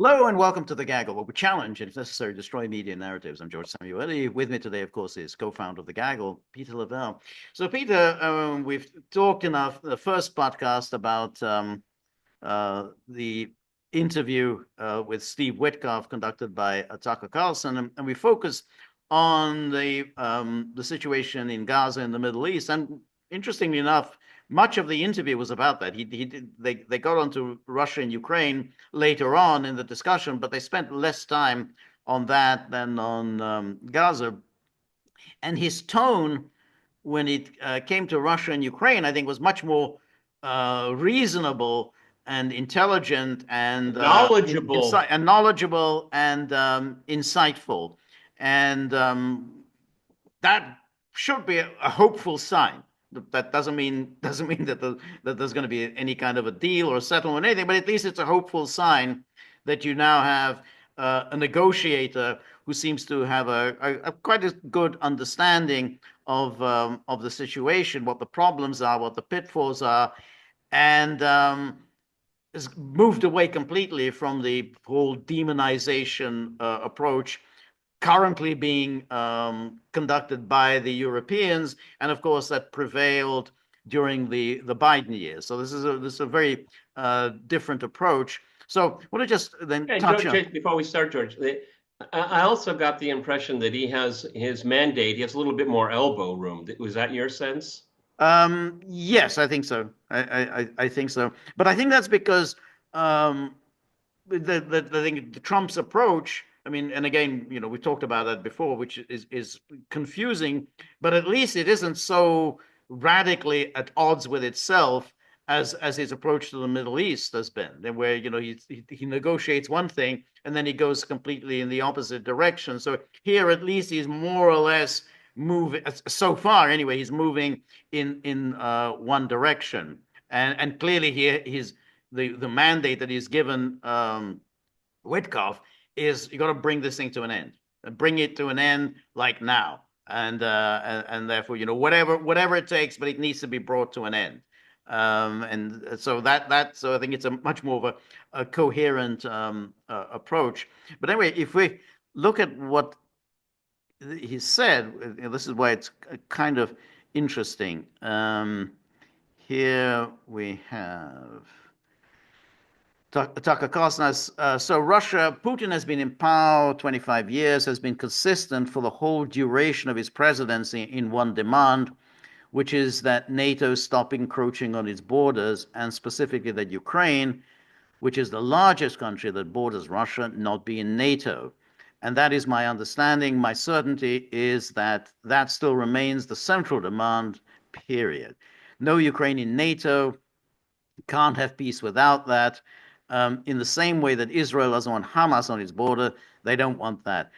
Hello and welcome to The Gaggle, where we challenge and, if necessary, destroy media narratives. I'm George Szamuely. With me today, of course, is co-founder of The Gaggle, Peter Lavelle. So, Peter, we've talked in the first podcast about the interview with Steve Witkoff conducted by Tucker Carlson, and we focused on the situation in Gaza and the Middle East. And interestingly enough, much of the interview was about that. They got onto Russia and Ukraine later on in the discussion, but they spent less time on that than on Gaza. And his tone when it came to Russia and Ukraine, I think, was much more reasonable and intelligent and Knowledgeable. and knowledgeable and insightful, and that should be a hopeful sign. That doesn't mean that there's going to be any kind of a deal or a settlement or anything, but at least it's a hopeful sign that you now have a negotiator who seems to have a quite a good understanding of the situation, what the problems are, what the pitfalls are, and has moved away completely from the whole demonization approach currently being conducted by the Europeans, and of course that prevailed during the Biden years. So this is a very different approach. So I want to just then Hey, touch on. George, before we start, George, I also got the impression that he has his mandate. He has a little bit more elbow room. Was that your sense? Yes, I think so. I think so. But I think that's because I think Trump's approach. I mean, and again, we talked about that before, which is confusing, but at least it isn't so radically at odds with itself as his approach to the Middle East has been, where he negotiates one thing and then he goes completely in the opposite direction. So here, at least, he's more or less moving. So far, anyway, he's moving in one direction, and clearly he's the mandate that he's given Witkoff is you got to bring this thing to an end, and bring it to an end like now, and therefore whatever it takes, but it needs to be brought to an end. And so so I think it's a much more of a coherent approach. But anyway, if we look at what he said, this is why it's kind of interesting. Here we have Tucker Carlson has, so Putin has been in power 25 years, has been consistent for the whole duration of his presidency in one demand, which is that NATO stop encroaching on its borders, and specifically that Ukraine, which is the largest country that borders Russia, not be in NATO. And that is my understanding. My certainty is that that still remains the central demand, period. No Ukraine in NATO, can't have peace without that. In the same way that Israel doesn't want Hamas on its border, they don't want that.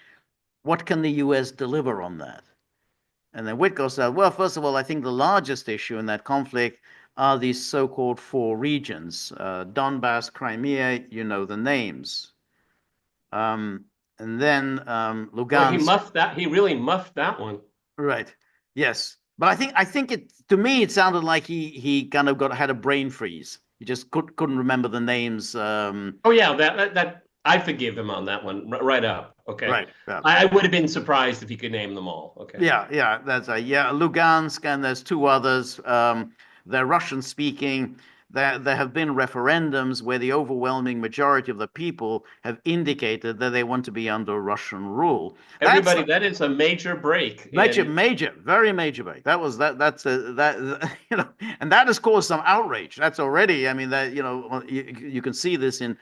What can the U.S. deliver on that? And then Witkoff said, well, first of all, I think the largest issue in that conflict are these so-called four regions, Donbass, Crimea, you know the names. And then Well, Lugansk. He really muffed that one. Right. Yes. But I think it, to me, it sounded like he kind of had a brain freeze. He just couldn't remember the names. Oh yeah, that I forgive him on that one right up. Okay, Right. Yeah. I would have been surprised if he could name them all. Okay. Yeah. That's Lugansk, and there's two others. They're Russian speaking. There have been referendums where the overwhelming majority of the people have indicated that they want to be under Russian rule. Everybody, that is a major break. Very major break. And that has caused some outrage. That's already, I mean, that you can see this in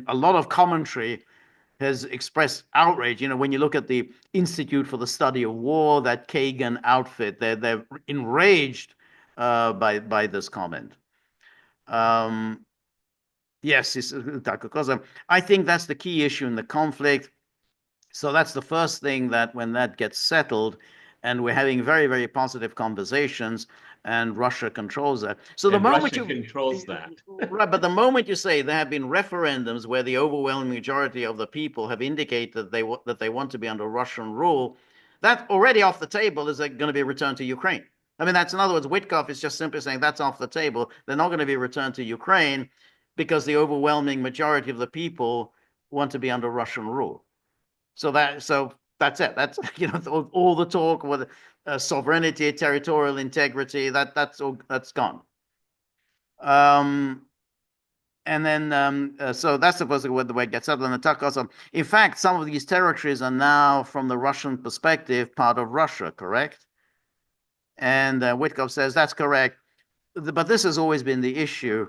a lot of commentary has expressed outrage. When you look at the Institute for the Study of War, that Kagan outfit, they're enraged by this comment. Yes, because I think that's the key issue in the conflict. So that's the first thing, that when that gets settled, and we're having very, very positive conversations, and Russia controls that. So the moment Russia controls that, right, but the moment you say there have been referendums where the overwhelming majority of the people have indicated that they want to be under Russian rule, that already off the table is going to be a return to Ukraine. I mean, that's, in other words, Witkoff is just simply saying that's off the table. They're not going to be returned to Ukraine because the overwhelming majority of the people want to be under Russian rule. So that's it. That's all the talk with sovereignty, territorial integrity. That's all that's gone. And then so that's supposed to be the way it gets settled. And the Tucker Carlson. In fact, some of these territories are now, from the Russian perspective, part of Russia. Correct? And Witkoff says that's correct, but this has always been the issue.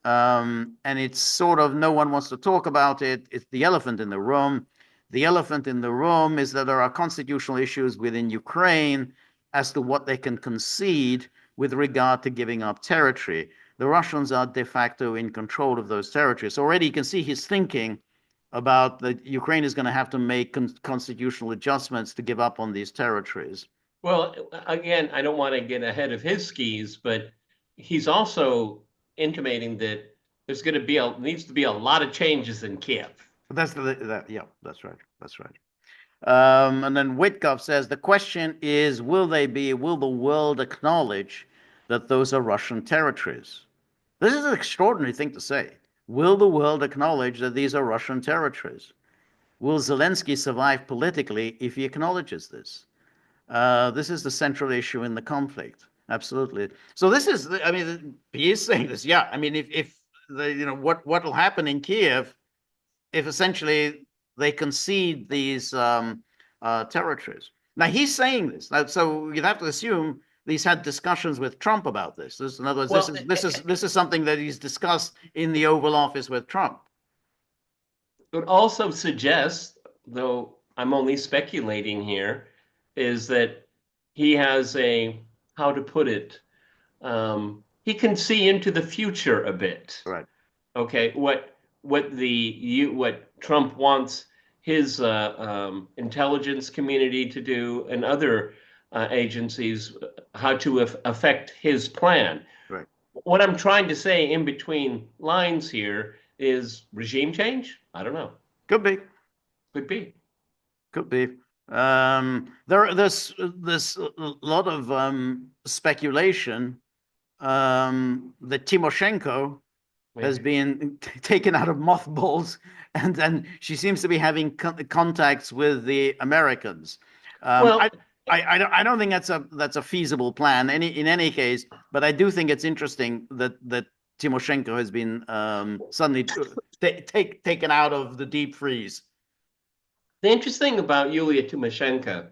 And it's sort of no one wants to talk about it. It's the elephant in the room. The elephant in the room is that there are constitutional issues within Ukraine as to what they can concede with regard to giving up territory. The Russians are de facto in control of those territories. Already you can see his thinking about that Ukraine is going to have to make constitutional adjustments to give up on these territories. Well, again, I don't want to get ahead of his skis, but he's also intimating that there's going to be needs to be a lot of changes in Kiev. Yeah, that's right. That's right. And then Witkoff says the question is, will the world acknowledge that those are Russian territories? This is an extraordinary thing to say. Will the world acknowledge that these are Russian territories? Will Zelensky survive politically if he acknowledges this? This is the central issue in the conflict. Absolutely. So this is, I mean, he is saying this. Yeah. I mean, if what will happen in Kiev if essentially they concede these territories. Now he's saying this. So you'd have to assume he's had discussions with Trump about this. In other words, well, this is something that he's discussed in the Oval Office with Trump. It would also suggest, though I'm only speculating here, is that he has how to put it, he can see into the future a bit. Right. Okay. What Trump wants his intelligence community to do and other agencies, how to affect his plan. Right. What I'm trying to say in between lines here is regime change. I don't know. Could be. Could be. Could be. There's a lot of speculation that Timoshenko has been taken out of mothballs, and she seems to be having contacts with the Americans. Well, I don't think that's a feasible plan. In any case, but I do think it's interesting that Timoshenko has been suddenly taken out of the deep freeze. The interesting about Yulia Tymoshenko,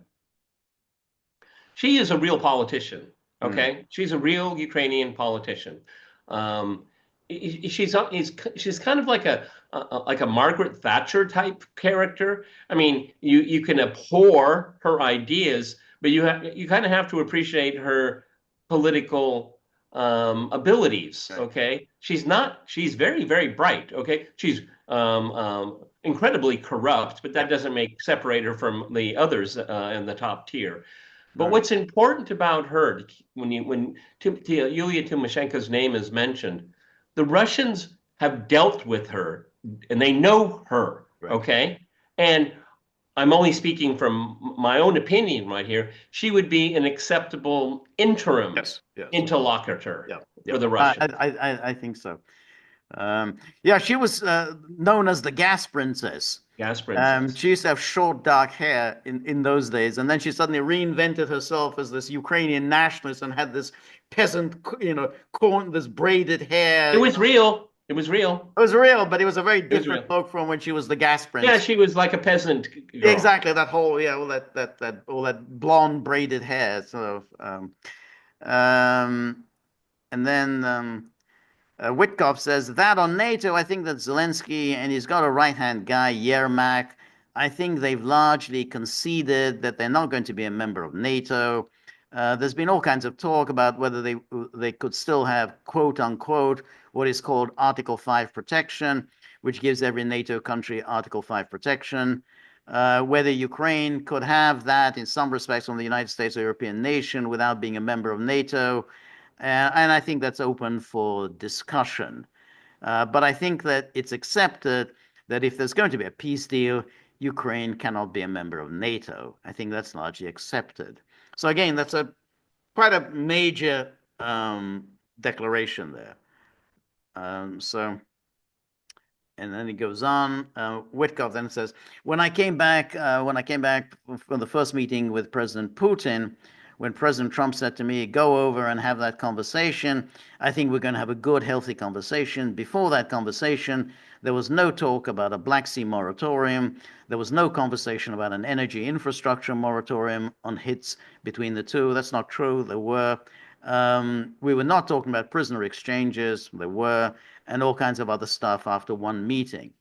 she is a real politician. Okay, she's a real Ukrainian politician. She's kind of like a Margaret Thatcher type character. I mean, you can abhor her ideas, but you kind of have to appreciate her political abilities. Okay, she's very, very bright. Okay, she's incredibly corrupt, but that doesn't separate her from the others in the top tier. But what's important about her, when Yulia Tymoshenko's name is mentioned, the Russians have dealt with her and they know her, okay? And I'm only speaking from my own opinion right here. She would be an acceptable interim interlocutor for the Russians. I think so. Yeah, she was known as the gas princess. Gas princess. She used to have short, dark hair in those days, and then she suddenly reinvented herself as this Ukrainian nationalist and had this peasant, this braided hair. It was real. It was real. It was real, but it was a very different look from when she was the gas princess. Yeah, she was like a peasant girl. Exactly, that whole all that blonde braided hair. So, and then. Witkoff says that on NATO, I think that Zelensky, and he's got a right-hand guy, Yermak, I think they've largely conceded that they're not going to be a member of NATO. There's been all kinds of talk about whether they could still have, quote unquote, what is called Article 5 protection, which gives every NATO country Article 5 protection. Whether Ukraine could have that in some respects from the United States or European nation without being a member of NATO. And I think that's open for discussion. But I think that it's accepted that if there's going to be a peace deal, Ukraine cannot be a member of NATO. I think that's largely accepted. So again, that's quite a major declaration there. And then he goes on. Witkoff then says, when I came back from the first meeting with President Putin, when President Trump said to me, go over and have that conversation, I think we're going to have a good, healthy conversation. Before that conversation, there was no talk about a Black Sea moratorium. There was no conversation about an energy infrastructure moratorium on hits between the two. That's not true. There were. We were not talking about prisoner exchanges. There were, and all kinds of other stuff after one meeting.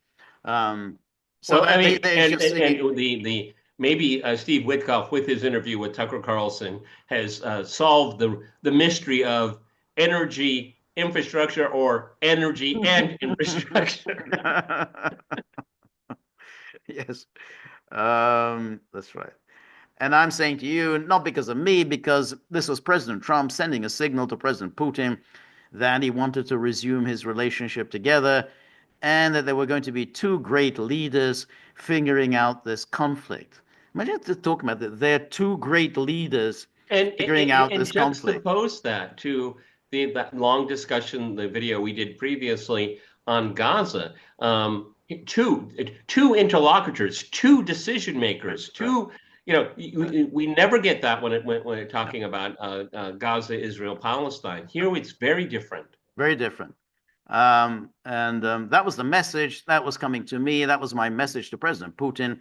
Um, so Well, I mean, they just and the maybe Steve Witkoff with his interview with Tucker Carlson has solved the mystery of energy infrastructure or energy and infrastructure. yes, that's right. And I'm saying to you, not because of me, because this was President Trump sending a signal to President Putin that he wanted to resume his relationship together and that there were going to be two great leaders figuring out this conflict. Imagine talking about that. They're two great leaders And, figuring and out and this conflict. juxtapose that to that long discussion, the video we did previously on Gaza. Two interlocutors, two decision makers, Right. two. We never get that when when we're talking about Gaza, Israel, Palestine. Here it's very different. Very different. And that was the message that was coming to me. That was my message to President Putin.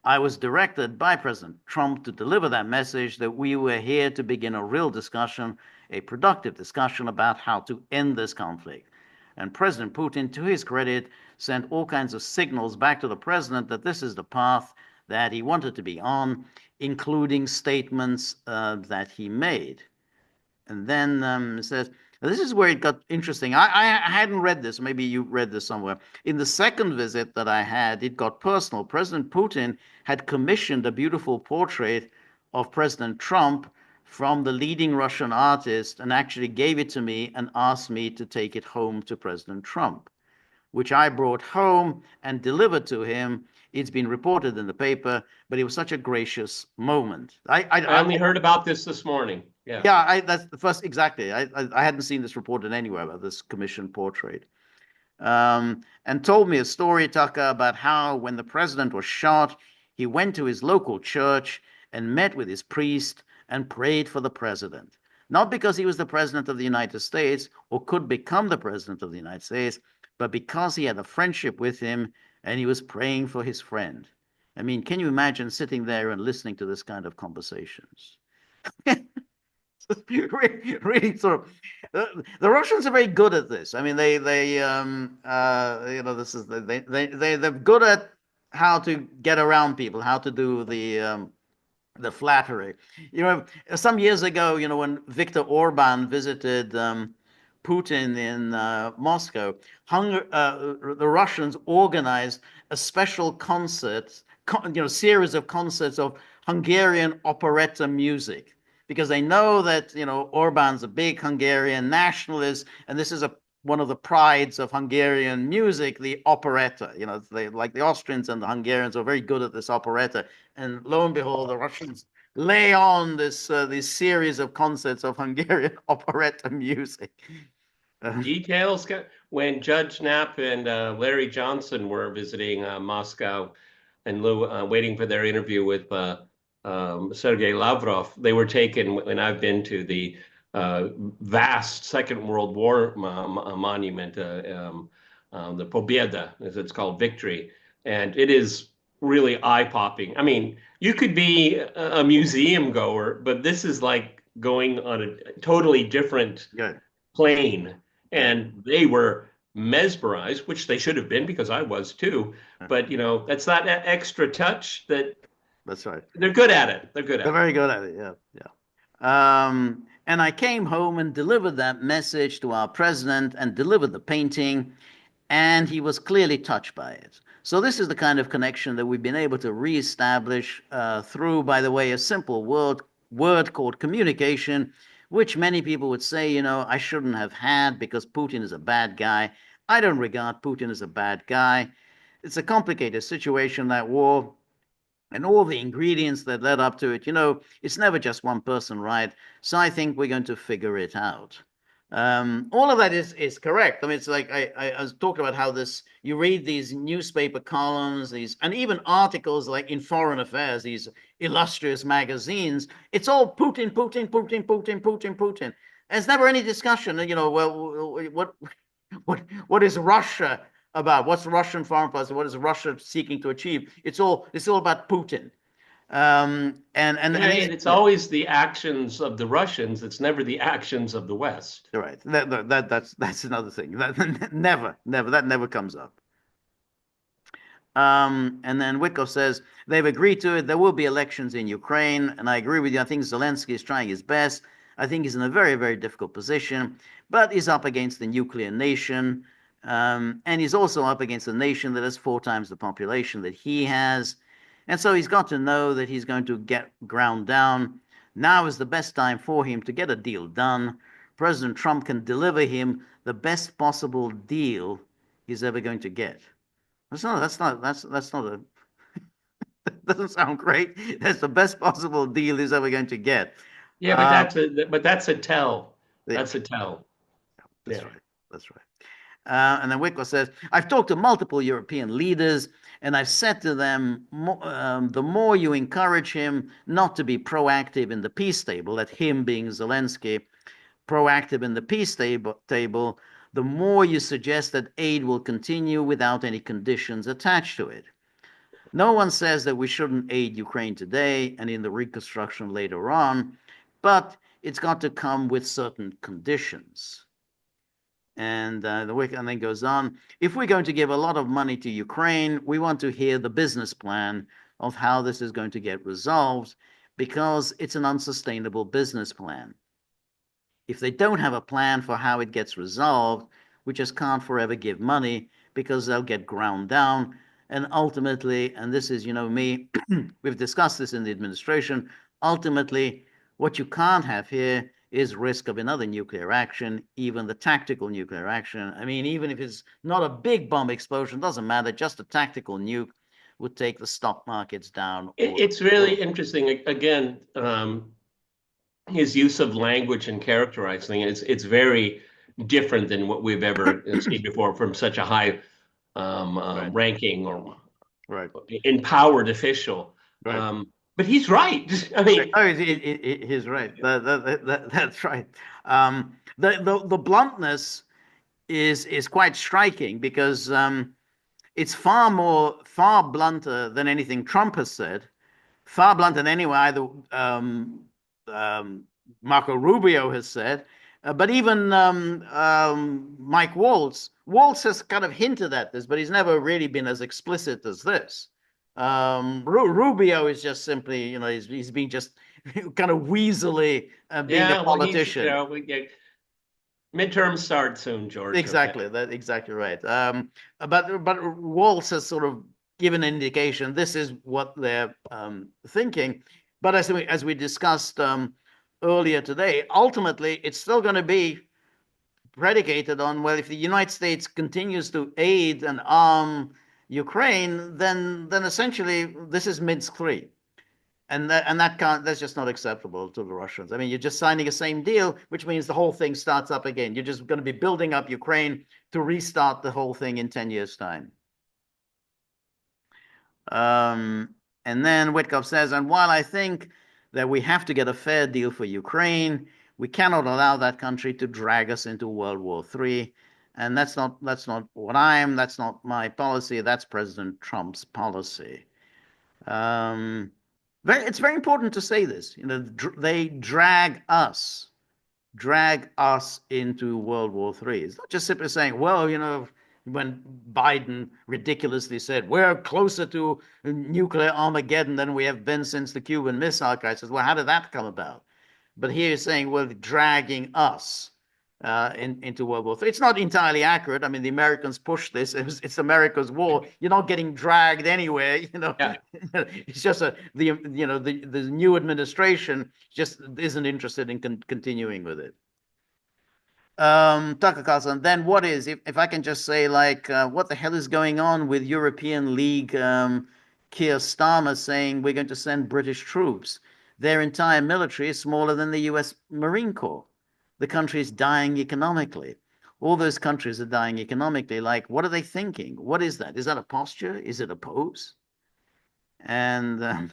I was directed by President Trump to deliver that message that we were here to begin a real discussion, a productive discussion about how to end this conflict. And President Putin, to his credit, sent all kinds of signals back to the president that this is the path that he wanted to be on, including statements that he made. And then it says, this is where it got interesting. I hadn't read this. Maybe you read this somewhere. In the second visit that I had, it got personal. President Putin had commissioned a beautiful portrait of President Trump from the leading Russian artist and actually gave it to me and asked me to take it home to President Trump, which I brought home and delivered to him. It's been reported in the paper, but it was such a gracious moment. I only heard about this morning. Yeah. Yeah, that's the first exactly. I hadn't seen this reported anywhere about this commissioned portrait. And told me a story, Tucker, about how when the president was shot, he went to his local church and met with his priest and prayed for the president. Not because he was the president of the United States or could become the president of the United States, but because he had a friendship with him and he was praying for his friend. I mean, can you imagine sitting there and listening to this kind of conversations? really sort of the Russians are very good at this. I mean, this is they're good at how to get around people, how to do the flattery. Some years ago, when Viktor Orban visited Putin in Moscow, the Russians organized a special series of concerts of Hungarian operetta music, because they know that Orban's a big Hungarian nationalist, and this is one of the prides of Hungarian music, the operetta. Like the Austrians and the Hungarians are very good at this operetta, and lo and behold, the Russians lay on this series of concerts of Hungarian operetta music. Details when Judge Knapp and Larry Johnson were visiting Moscow and waiting for their interview with Sergei Lavrov, they were taken, and I've been to the vast Second World War monument, the Pobeda, as it's called, Victory, and it is really eye-popping. I mean, you could be a museum goer, but this is like going on a totally different plane, and they were mesmerized, which they should have been because I was too. But that's that extra touch that. That's right. They're good at it. They're very good at it. Yeah. And I came home and delivered that message to our president and delivered the painting, and he was clearly touched by it. So this is the kind of connection that we've been able to reestablish through, by the way, a simple word called communication, which many people would say, I shouldn't have had because Putin is a bad guy. I don't regard Putin as a bad guy. It's a complicated situation, that war, and all the ingredients that led up to it. It's never just one person, right? So I think we're going to figure it out. All of that is correct. I mean, it's like I was talking about how this, you read these newspaper columns, these, and even articles like in Foreign Affairs, these illustrious magazines, it's all Putin, Putin, Putin, Putin, Putin, Putin. There's never any discussion, well, what is Russia about? What's Russian foreign policy? What is Russia seeking to achieve? It's all about Putin. Yeah, and it's Yeah, always the actions of the Russians. It's never the actions of the West. right. That's another thing. That never comes up. And then Witkoff says they've agreed to it. There will be elections in Ukraine, and I agree with you. I think Zelensky is trying his best. I think he's in a very, very difficult position, but he's up against the nuclear nation, and he's also up against a nation that has 4 times the population that he has, and so he's got to know that he's going to get ground down. Now is the best time for him to get a deal done. President Trump can deliver him the best possible deal he's ever going to get. That's not a that doesn't sound great. That's the best possible deal he's ever going to get. Yeah, but that's a tell. Yeah, That's a tell. that's Yeah. right. That's right. And then Wickler says, I've talked to multiple European leaders, and I've said to them, the more you encourage him not to be proactive in the peace table, that him being Zelensky, proactive in the peace table, the more you suggest that aid will continue without any conditions attached to it. No one says that we shouldn't aid Ukraine today and in the reconstruction later on, but it's got to come with certain conditions. And then goes on. If we're going to give a lot of money to Ukraine, we want to hear the business plan of how this is going to get resolved, because it's an unsustainable business plan. If they don't have a plan for how it gets resolved, we just can't forever give money, because they'll get ground down. And ultimately, and this is, me, we've discussed this in the administration, ultimately, what you can't have here is risk of another nuclear action, even the tactical nuclear action. I mean, even if it's not a big bomb explosion, doesn't matter, just a tactical nuke would take the stock markets down. It's really interesting. Again, his use of language and characterizing it's very different than what we've ever seen before from such a high Right. ranking or Right. empowered official. Right. But he's right. I mean, Oh, he's right. That's right. The bluntness is quite striking, because it's far blunter than anything Trump has said, far blunter than anyway either Marco Rubio has said, but even Mike Waltz. Waltz has kind of hinted at this, but he's never really been as explicit as this. Rubio is just simply, he's being just kind of weaselly being a yeah, well, politician. Midterms start soon, George. Okay. Exactly, that's exactly right. But Waltz has sort of given an indication this is what they're thinking. But as we discussed earlier today, ultimately it's still going to be predicated on, well, if the United States continues to aid and arm Ukraine, then essentially this is Minsk III. That's just not acceptable to the Russians. I mean, you're just signing a same deal, which means the whole thing starts up again. You're just going to be building up Ukraine to restart the whole thing in 10 years' time. And then Witkoff says, and while I think that we have to get a fair deal for Ukraine, we cannot allow that country to drag us into World War III. And that's not that's not my policy. That's President Trump's policy. It's very important to say this. They drag us into World War III. It's not just simply saying, well, when Biden ridiculously said, we're closer to nuclear Armageddon than we have been since the Cuban Missile Crisis. Well, how did that come about? But here you're saying, well, dragging us into World War III. It's not entirely accurate. I mean, the Americans pushed this. It's America's war. You're not getting dragged anywhere. Yeah. It's just the new administration just isn't interested in continuing with it. Tucker Carlson. Then what is, if I can just say, like, what the hell is going on with European League Keir Starmer saying we're going to send British troops? Their entire military is smaller than the U.S. Marine Corps. the country is dying economically. All those countries are dying economically. Like, what are they thinking? What is that? Is that a posture? Is it a pose? And, and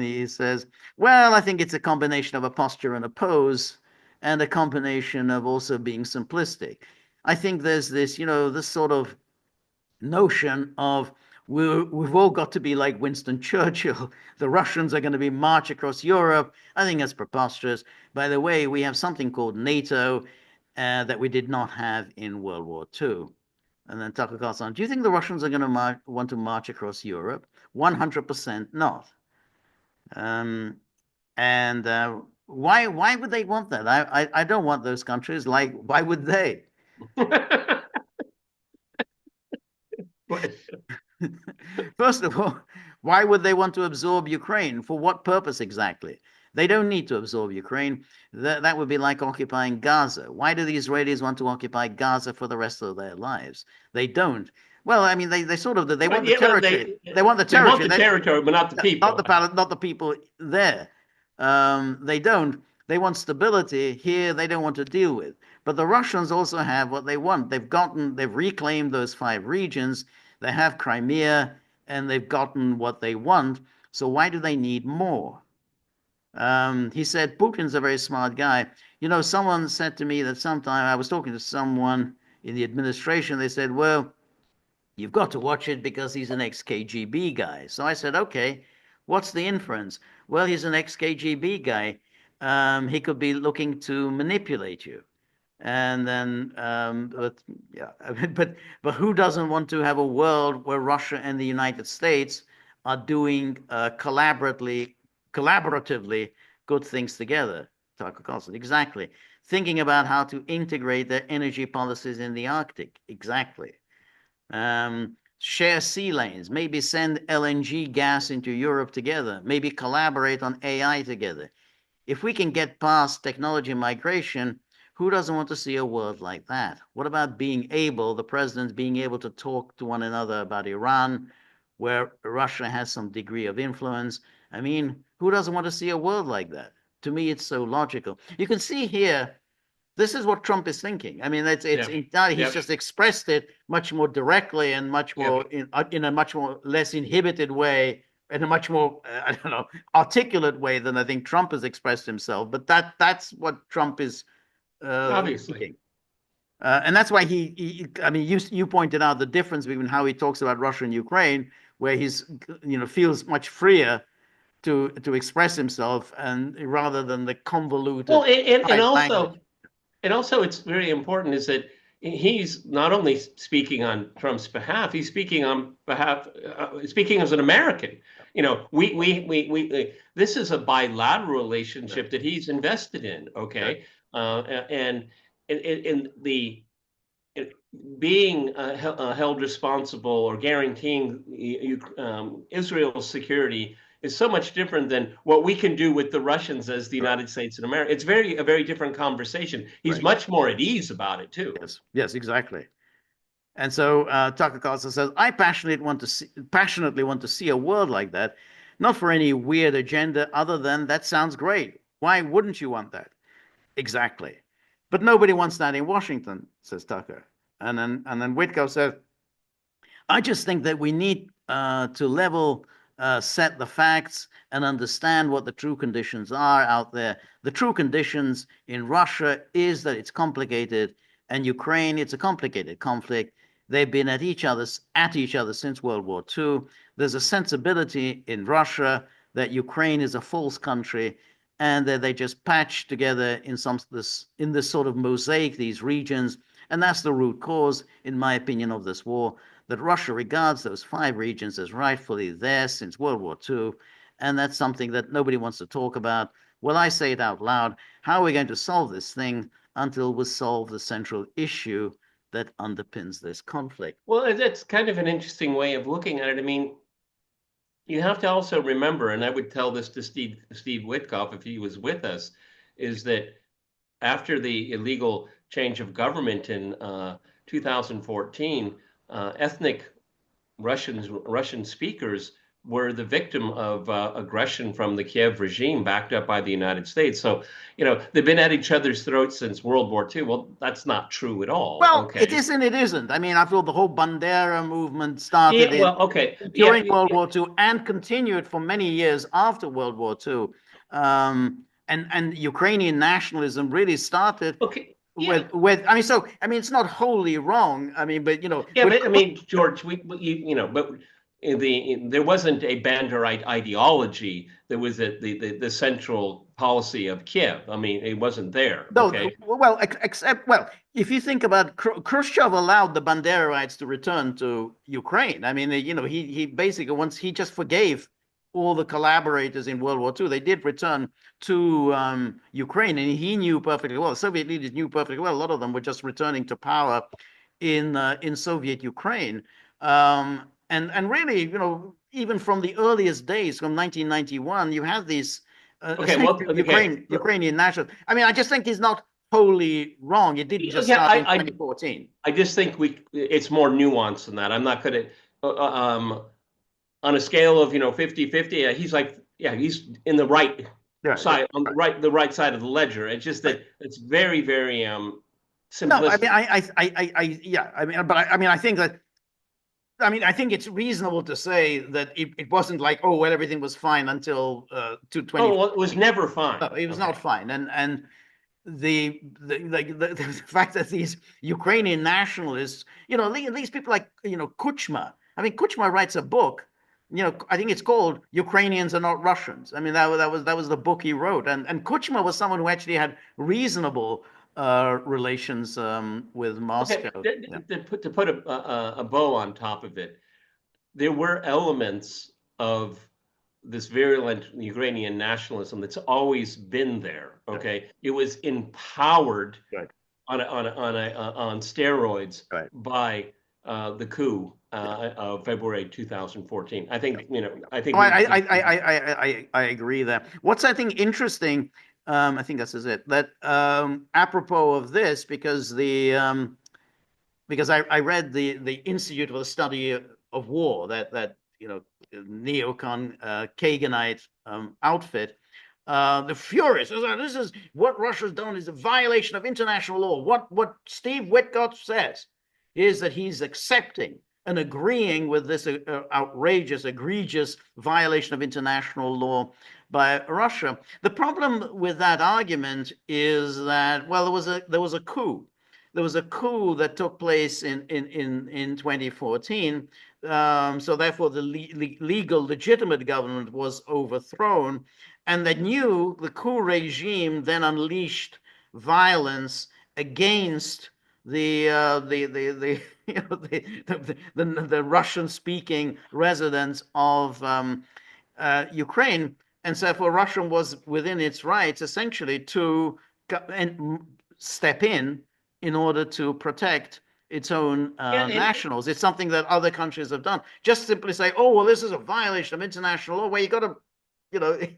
he says, well, I think it's a combination of a posture and a pose, and a combination of also being simplistic. I think there's this, this sort of notion of we've all got to be like Winston Churchill. The Russians are going to be march across Europe. I think that's preposterous. By the way, we have something called NATO that we did not have in World War II. And then Tucker Carlson, do you think the Russians are going to want to march across Europe? 100% not. Um, and why would they want that? I don't want those countries. Like, why would they? First of all, why would they want to absorb Ukraine? For what purpose exactly? They don't need to absorb Ukraine. That would be like occupying Gaza. Why do the Israelis want to occupy Gaza for the rest of their lives? They don't. Well, I mean, they sort of they want the Yeah, well, territory. They want the they want territory. the territory, but not the people. Not the people there. They don't. They want stability here. They don't want to deal with. But the Russians also have what they want. They've reclaimed those 5 regions. They have Crimea, and they've gotten what they want. So why do they need more? He said Putin's a very smart guy. Someone said to me that sometime I was talking to someone in the administration. They said, well, you've got to watch it because he's an ex-KGB guy. So I said, okay, what's the inference? Well, he's an ex-KGB guy. He could be looking to manipulate you. And then, but yeah, but who doesn't want to have a world where Russia and the United States are doing collaboratively good things together? Tucker Carlson, exactly. Thinking about how to integrate their energy policies in the Arctic, exactly. Share sea lanes, maybe send LNG gas into Europe together, maybe collaborate on AI together. If we can get past technology migration, who doesn't want to see a world like that? What about the presidents being able to talk to one another about Iran, where Russia has some degree of influence? I mean, who doesn't want to see a world like that? To me, it's so logical. You can see here, this is what Trump is thinking. I mean, Yeah. he's just expressed it much more directly and much more in a much more less inhibited way, in a much more I don't know, articulate way than I think Trump has expressed himself. But that's what Trump is Obviously. thinking. And that's why I mean, you pointed out the difference between how he talks about Russia and Ukraine, where he's feels much freer to express himself, and rather than the Well, convoluted and tight language. also it's very important is that he's not only speaking on Trump's behalf, he's speaking on behalf, speaking as an American. This is a bilateral relationship that he's invested in. Okay, and in the being held responsible or guaranteeing Israel's security is so much different than what we can do with the Russians as the United States and America. It's a very different conversation. He's Right. much more at ease about it too. Yes, exactly. And so Tucker Carlson says, I passionately want to see a world like that, not for any weird agenda other than that sounds great. Why wouldn't you want that? Exactly. But nobody wants that in Washington, says Tucker. And then Witkoff says, I just think that we need to level set the facts and understand what the true conditions are out there. The true conditions in Russia is that it's complicated, and Ukraine, it's a complicated conflict. They've been at each other since World War II. There's a sensibility in Russia that Ukraine is a false country, and that they just patch together in this sort of mosaic these regions, and that's the root cause, in my opinion, of this war. That Russia regards those 5 regions as rightfully theirs since World War II, and that's something that nobody wants to talk about. Well, I say it out loud. How are we going to solve this thing until we solve the central issue that underpins this conflict? Well, that's kind of an interesting way of looking at it. I mean, you have to also remember, and I would tell this to Steve Witkoff if he was with us, is that after the illegal change of government in 2014, ethnic Russian speakers were the victim of aggression from the Kiev regime, backed up by the United States. So, they've been at each other's throats since World War II. Well, that's not true at all. Well, it Okay. isn't, it isn't. I mean, after all, the whole Bandera movement started Yeah. in Well, okay. Yeah. during World War II and continued for many years after World War II. And Ukrainian nationalism really started Okay. Yeah. with I mean, so I mean, it's not wholly wrong. I mean, but Yeah, with but I mean, George, but there wasn't a Banderite ideology that was the central policy of Kiev. I mean, it wasn't there. no, Okay. well, except well, if you think about Khrushchev allowed the Banderites to return to Ukraine. I mean, he basically once he just forgave all the collaborators in World War II. They did return to Ukraine, and he knew perfectly well. Soviet leaders knew perfectly well. A lot of them were just returning to power in Soviet Ukraine. And really, even from the earliest days, from 1991, you have these Okay. Well. Okay. Ukrainian nationals. I mean, I just think he's not wholly wrong. It didn't just Yeah. start in I 2014. I just think it's more nuanced than that. I'm not going to on a scale of 50-50. He's like, yeah, he's in the right Yeah, yeah, side, on right, the right side of the ledger. It's just right. that it's very, very No, I mean, simplistic. yeah, I mean, but I mean, I think that, I mean, I think it's reasonable to say that it wasn't like, oh, well, everything was fine until to Oh, well, it was 2014. never No, fine. it was not Okay. fine. And the fact that these Ukrainian nationalists, these people like, Kuchma. I mean, Kuchma writes a book. I think it's called "Ukrainians Are Not Russians." I mean, that was the book he wrote, and Kuchma was someone who actually had reasonable relations with Okay. Moscow. Yeah, To put a bow on top of it, there were elements of this virulent Ukrainian nationalism that's always been there. right, Okay, it was empowered right, on steroids right. by the coup Yeah, of February 2014. I yeah. think I think Oh, we. I agree there. What's I think interesting, I think this is it. That apropos of this, because I read the Institute for the Study of War, that neocon Kaganite outfit. The furious. This is what Russia's done is a violation of international law. What Steve Witkoff says is that he's accepting and agreeing with this outrageous, egregious violation of international law by Russia. The problem with that argument is that, well, there was a coup. There was a coup that took place in 2014. So therefore, the legal, legitimate government was overthrown, and the coup regime then unleashed violence against the the Russian speaking residents of Ukraine, and so therefore Russia was within its rights essentially to step in order to protect its own Yeah, nationals. It's something that other countries have done. Just simply say, oh, well, this is a violation of international law. Well, you got to,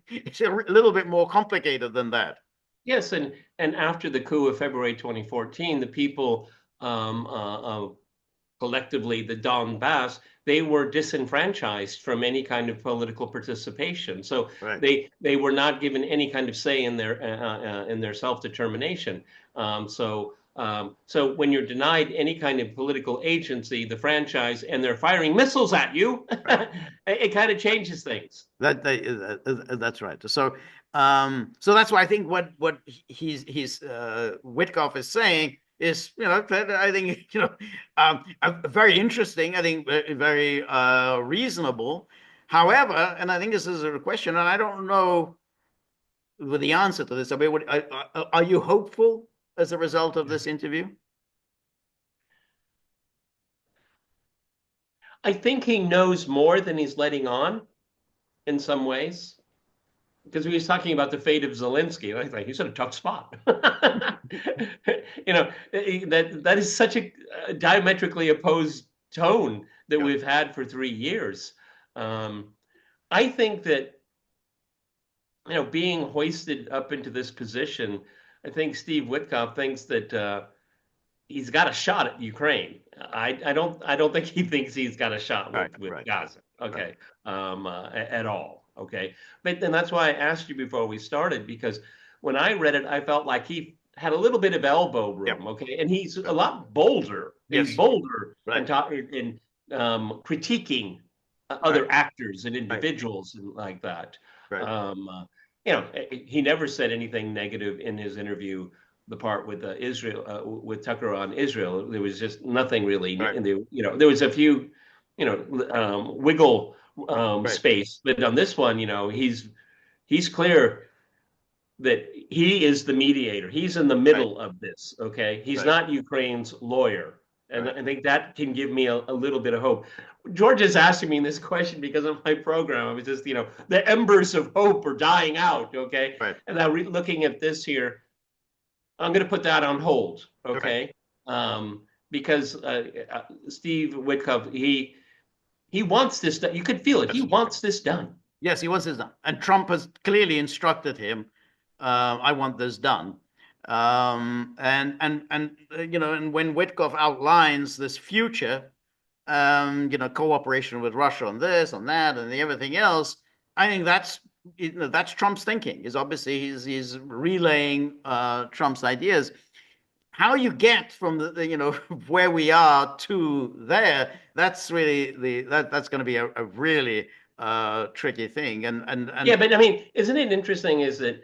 it's a little bit more complicated than that. yes, and after the coup of February 2014, the people collectively, the Donbass, they were disenfranchised from any kind of political participation. So Right. they were not given any kind of say in their self-determination. So when you're denied any kind of political agency, the franchise, and they're firing missiles at you, Right. it kind of changes things. That's right. So that's why I think what he's Witkoff is saying is, I think, very interesting. I think very reasonable. However, and I think this is a question, and I don't know with the answer to this. I mean, are you hopeful as a result of this interview? I think he knows more than he's letting on in some ways. Because we was talking about the fate of Zelensky, I think he's in a tough spot. That is such a diametrically opposed tone that Yeah. we've had for 3 years. I think that being hoisted up into this position, I think Steve Witkoff thinks that he's got a shot at Ukraine. I don't think he thinks he's got a shot Right. with Right. Gaza. Right. okay, at all, okay. But then that's why I asked you before we started, because when I read it, I felt like he had a little bit of elbow Yeah. room, okay, and he's a Right. lot bolder. He's Yes. bolder in Right. critiquing Right. other actors and Right. individuals and like that. Right. Um, uh, he never said anything negative in his interview. The part with Israel, with Tucker on Israel, there was just nothing really. Right. In the, there was a few, wiggle Right. space, but on this one, he's clear that he is the mediator. He's in the Right. middle of this. Okay, he's Right. not Ukraine's lawyer, and Right. I think that can give me a little bit of hope. George is asking me this question because of my program. I was just, the embers of hope are dying out. Okay, Right. and I'm looking at this here. I'm going to put that on hold. Right. Okay, because Steve Witkoff, he wants this done. You could feel it. He Yes. wants this done. Yes, he wants this done. And Trump has clearly instructed him, I want this done. And when Witkoff outlines this future, cooperation with Russia on this, on that, and everything else, I think that's Trump's thinking. Is obviously he's relaying Trump's ideas. How you get from where we are to there, that's really that's going to be a really tricky thing. Yeah, And but I mean, isn't it interesting? Is that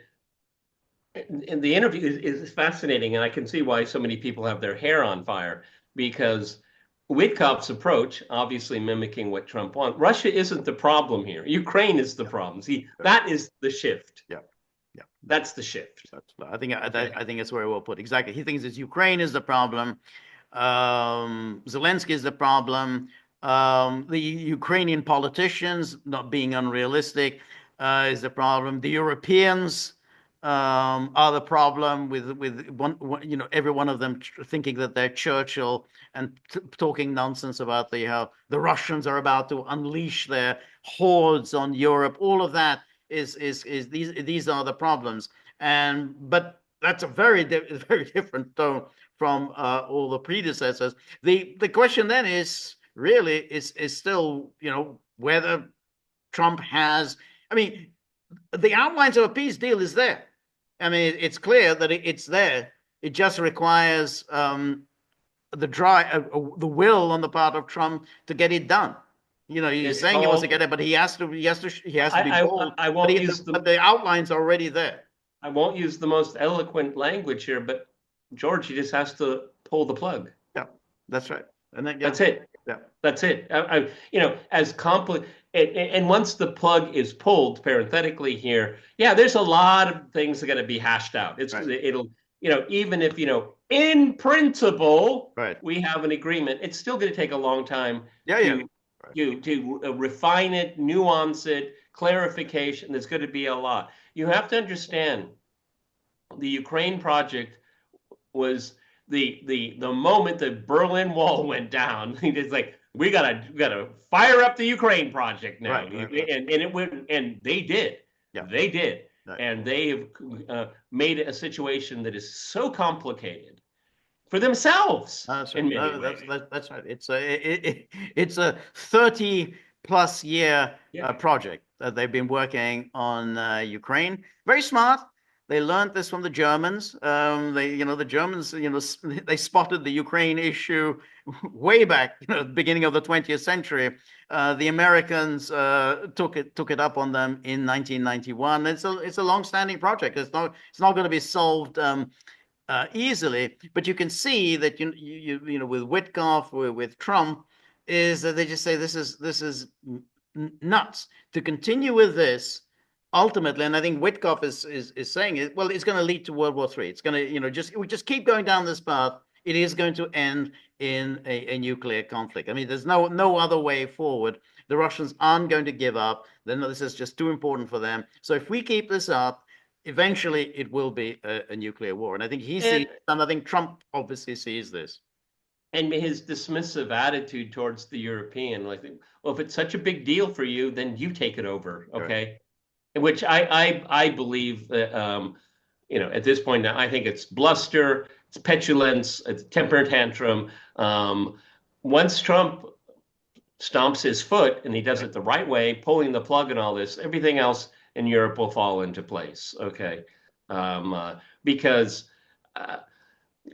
in the interview is fascinating, and I can see why so many people have their hair on fire because Witkoff's approach, obviously mimicking what Trump wants. Russia isn't the problem here. Ukraine is the yeah, problem. See, that is the shift. yeah, yeah. That's the shift. Okay. I think it's very well put. Exactly. He thinks it's Ukraine is the problem. Zelensky is the problem. The Ukrainian politicians not being unrealistic is the problem. The Europeans are the problem with every one of them thinking that they're Churchill and talking nonsense about how the Russians are about to unleash their hordes on Europe. All of that is these are the problems. But that's a very different tone from all the predecessors. The question then is really is still whether Trump has. I mean, the outlines of a peace deal is there. I mean, it's clear that it's there. It just requires the will on the part of Trump to get it done. He's It's saying he wants to get called. it, but he has to be I, bold. I But won't use but the the outlines are already there. I won't use the most eloquent language here, but George, he just has to pull the plug. Yeah, that's right. And then yeah, That's it. yeah, That's it. As compli and once the plug is pulled, parenthetically here, yeah, there's a lot of things that got to be hashed out. right, It'll, even if, in principle, right. we have an agreement, it's still going to take a long time Yeah, yeah, to right, refine it, nuance it, clarification. There's going to be a lot. You have to understand the Ukraine project was the moment the Berlin Wall went down. It's like we gotta fire up the Ukraine project now, right, right, right. and it went, and Yeah, they did, right. and they have made a situation that is so complicated for themselves That's right. in many No, ways. that's right. It's a 30 plus year Yeah, project that they've been working on Ukraine. Very smart. They learned this from the Germans. The Germans, they spotted the Ukraine issue way back, beginning of the 20th century. The Americans took it up on them in 1991. It's a long-standing project. It's not going to be solved easily. But you can see that with Witkoff, with Trump, is that they just say this is nuts to continue with this. Ultimately, and I think Witkoff is saying it. Well, it's going to lead to World War III. It's going to we just keep going down this path. It is going to end in a nuclear conflict. I mean, there's no other way forward. The Russians aren't going to give up. Then this is just too important for them. So if we keep this up, eventually it will be a nuclear war. And I think he sees, and and I think Trump obviously sees this. and his dismissive attitude towards the European, like, well, if it's such a big deal for you, then you take it over, Right. okay? Which I believe that at this point now I think it's bluster, it's petulance, it's temper tantrum. Once Trump stomps his foot and he does it the right way, pulling the plug and all this, everything else in Europe will fall into place. Okay. Because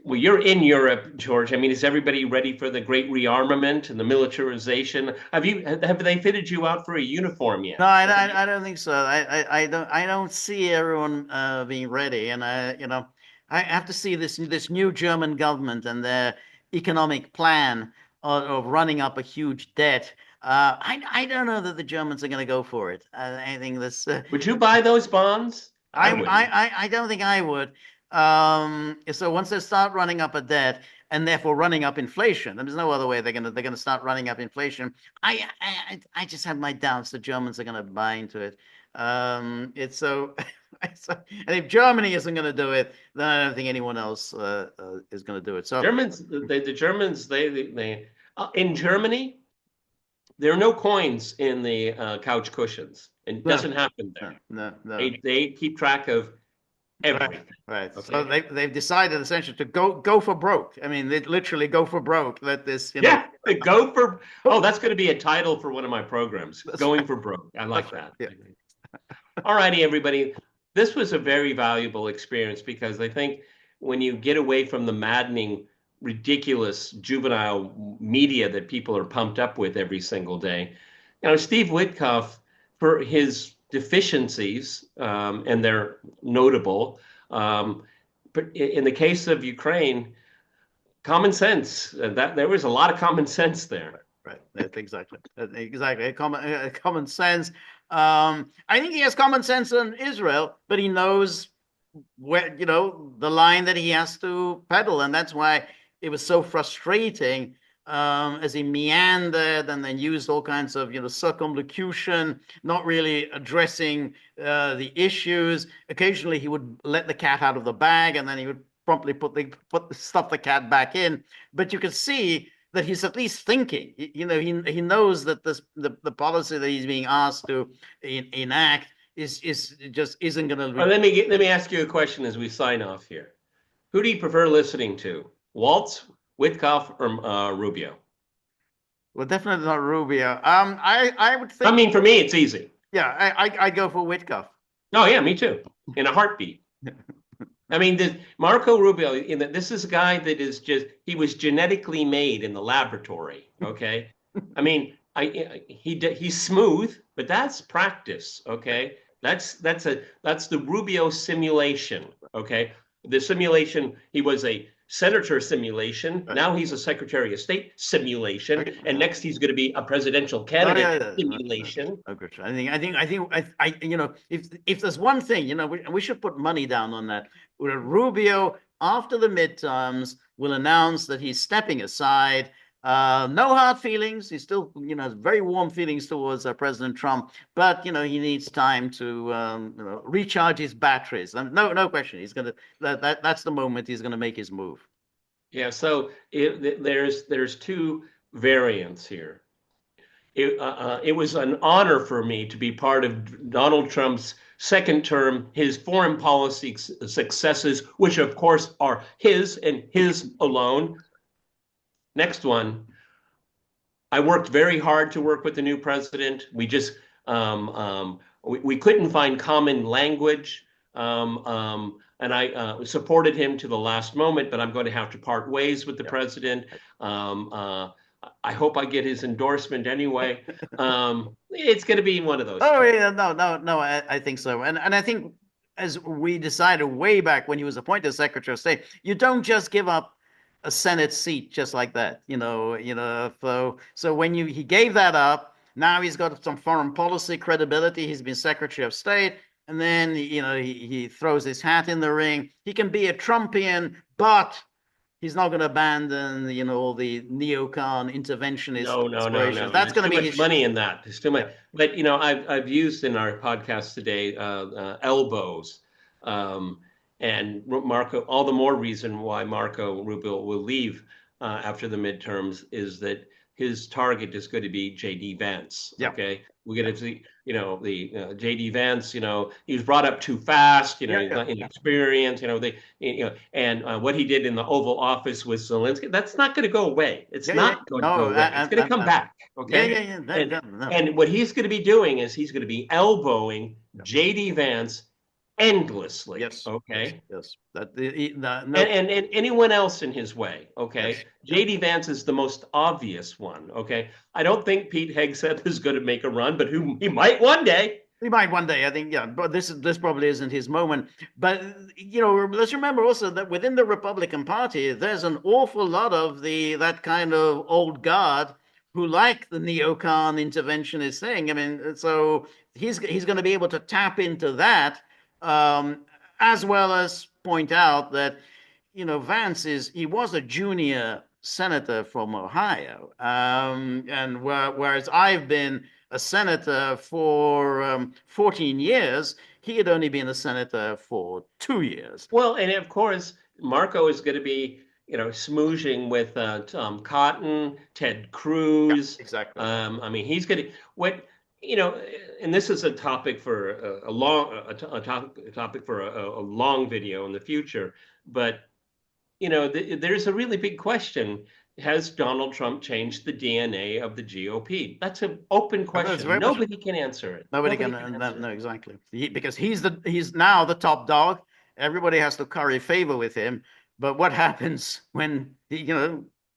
well, you're in Europe, George. I mean, is everybody ready for the great rearmament and the militarization? Have they fitted you out for a uniform No, yet? I don't think so. I don't see everyone being ready, and I have to see this new German government and their economic plan of running up a huge debt. I don't know that the Germans are going to go for it. I think this. Would you buy those bonds? I wouldn't. I don't think I would. So once they start running up a debt and therefore running up inflation, and there's no other way they're gonna start running up inflation. I just have my doubts the Germans are gonna buy into it. It's so, and if Germany isn't gonna do it, then I don't think anyone else is gonna do it. So The Germans, in Germany, there are no coins in the couch cushions. It no, doesn't happen there. no. They keep track of everything. Right. Okay. So they've decided essentially to go for broke. I mean, they literally go for broke. Let this, Yeah, go for. Oh, that's going to be a title for one of my programs. Going for broke. I like that. Yeah. All righty, everybody. This was a very valuable experience because I think when you get away from the maddening, ridiculous, juvenile media that people are pumped up with every single day, Steve Witkoff, for his deficiencies, and they're notable. But in the case of Ukraine, common sense. That there was a lot of common sense there. Right. Exactly. Exactly. Common sense. I think he has common sense on Israel, but he knows where, the line that he has to pedal, and that's why it was so frustrating as he meandered and then used all kinds of circumlocution, not really addressing the issues. Occasionally, he would let the cat out of the bag, and then he would promptly stuff the cat back in. But you can see that he's at least thinking. He knows that the policy that he's being asked to enact is just isn't going to. Well, let me ask you a question as we sign off here. Who do you prefer listening to, Waltz, Witkoff, or Rubio? Well, definitely not Rubio. I would think. I mean, for me, it's easy. Yeah, I go for Witkoff. Oh yeah, me too. In a heartbeat. I mean, Marco Rubio. This is a guy that is he was genetically made in the laboratory. Okay, I mean, he's smooth, but that's practice. Okay, that's the Rubio simulation. Okay, the simulation. He was a senator simulation. Right. Now he's a Secretary of State simulation, okay. And next he's going to be a presidential candidate simulation. Okay. I if there's one thing, we should put money down on that. Rubio, after the midterms, will announce that he's stepping aside. No hard feelings. He still, has very warm feelings towards President Trump, but he needs time to, recharge his batteries. No question. He's gonna. That's the moment he's gonna make his move. Yeah. So there's two variants here. It was an honor for me to be part of Donald Trump's second term, his foreign policy successes, which of course are his and his alone. Next one, I worked very hard to work with the new president. We just we couldn't find common language, and I supported him to the last moment. But I'm going to have to part ways with the president. I hope I get his endorsement anyway. It's going to be one of those. Oh yeah, no, I think so, and I think as we decided way back when he was appointed Secretary of State, you don't just give up a Senate seat just like that, So when he gave that up, now he's got some foreign policy credibility. He's been Secretary of State, and then he throws his hat in the ring. He can be a Trumpian, but he's not going to abandon all the neocon interventionist aspirations. No. That's going to be too much money in that. There's too much. But I've used in our podcast today elbows. And Marco, all the more reason why Marco Rubio will leave after the midterms is that his target is going to be J.D. Vance. Yeah. Okay, we're going to see, the J.D. Vance. He was brought up too fast. Yeah. He's Yeah. not inexperienced. And what he did in the Oval Office with Zelensky, that's not going to go away. It's Yeah. Yeah. not going to go No. away. It's going to come back. Yeah. Okay, Yeah. Yeah. and No. and what he's going to be doing is he's going to be elbowing J.D. Vance endlessly. Yes. Okay. Yes. No. And anyone else in his way. Okay. Yes. JD Vance is the most obvious one. Okay. I don't think Pete Hegseth is going to make a run, but he might one day. He might one day, I think, yeah, but this probably isn't his moment. But let's remember also that within the Republican Party, there's an awful lot of that kind of old guard who like the neocon interventionist thing. I mean, so he's going to be able to tap into that, as well as point out that Vance he was a junior senator from Ohio, and whereas I've been a senator for 14 years, he had only been a senator for 2 years. Well, and of course, Marco is going to be, smoozing with Tom Cotton, Ted Cruz. Yeah, exactly. I mean, he's going to and this is a topic for a topic for a long video in the future. But there's a really big question. Has Donald Trump changed the DNA of the GOP? That's an open question. Nobody can answer it. Nobody can. No, exactly. Because he's now the top dog. Everybody has to curry favor with him. But what happens when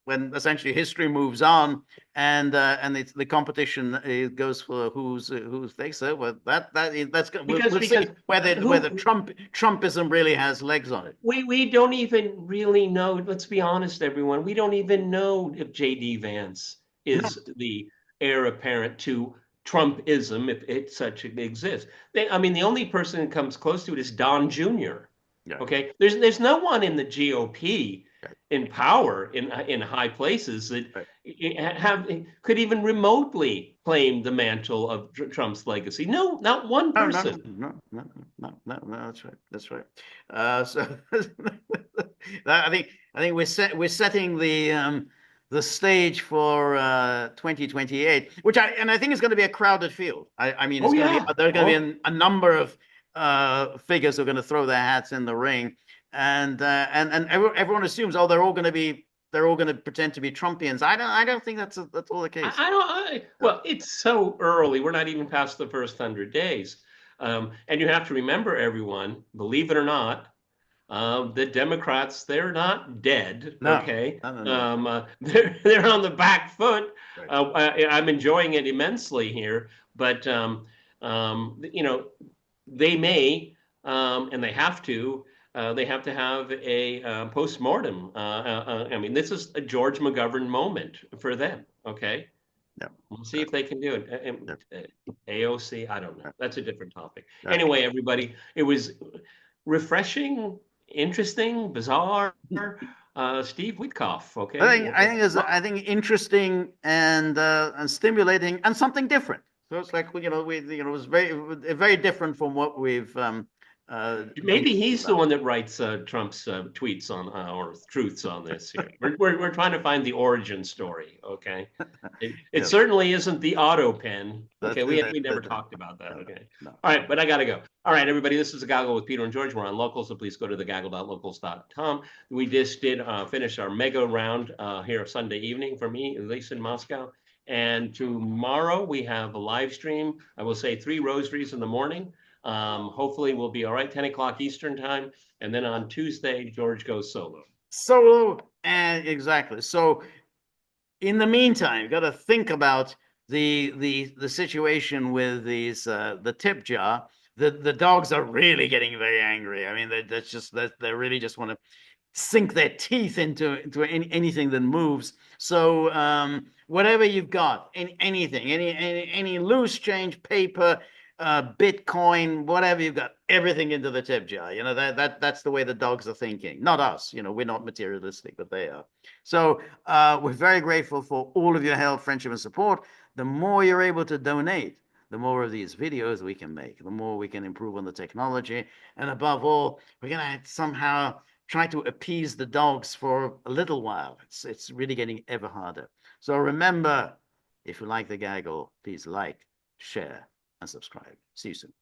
when essentially history moves on and the competition goes for who's facer? Well, we'll see whether Trumpism really has legs on it. We don't even really know. Let's be honest, everyone. We don't even know if J.D. Vance is the heir apparent to Trumpism, if it such exists. The only person that comes close to it is Don Jr. Yeah. Okay, there's no one in the GOP in power in high places that could even remotely claim the mantle of Trump's legacy. No, not one person. No, that's right. So I think we're setting the stage for 2028, which I think is going to be a crowded field. I mean, there's going to be a number of figures who are going to throw their hats in the ring, and everyone assumes, they're all going to pretend to be Trumpians. I don't think that's all the case. Well, it's so early. We're not even past the first 100 days, and you have to remember, everyone, believe it or not, the Democrats, they're not dead. No. Okay, No. They're on the back foot. Right. I'm enjoying it immensely here, but they may, and they have to. They have to have a post-mortem. This is a George McGovern moment for them. Okay. Yeah. We'll see if they can do it. AOC, I don't know. That's a different topic. Right. Anyway, everybody, it was refreshing, interesting, bizarre. Steve Witcoff. Okay. I think interesting and stimulating and something different. So it's like it was very different from what we've. Maybe he's the one that writes Trump's tweets or truths on this. Here. We're trying to find the origin story. Okay, it certainly isn't the auto pen. Okay, we never talked about that. Okay, no. All right, but I gotta go. All right, everybody, this is the Gaggle with Peter and George. We're on Local, so please go to thegaggle.locals.com. We just did finish our mega round here Sunday evening for me, at least in Moscow. And tomorrow we have a live stream. I will say 3 rosaries in the morning. Hopefully we'll be all right, 10 o'clock Eastern time. And then on Tuesday, George goes solo. And exactly. So in the meantime, you've got to think about the situation with the tip jar. The dogs are really getting very angry. I mean, they really just want to sink their teeth into anything that moves. So whatever you've got, anything, any loose change, paper, Bitcoin, whatever you've got, everything into the tip jar. That's the way the dogs are thinking. Not us. We're not materialistic, but they are. So we're very grateful for all of your help, friendship, and support. The more you're able to donate, the more of these videos we can make, the more we can improve on the technology, and above all, we're gonna somehow try to appease the dogs for a little while. It's really getting ever harder. So remember, if you like the gaggle, please like, share, and subscribe. See you soon.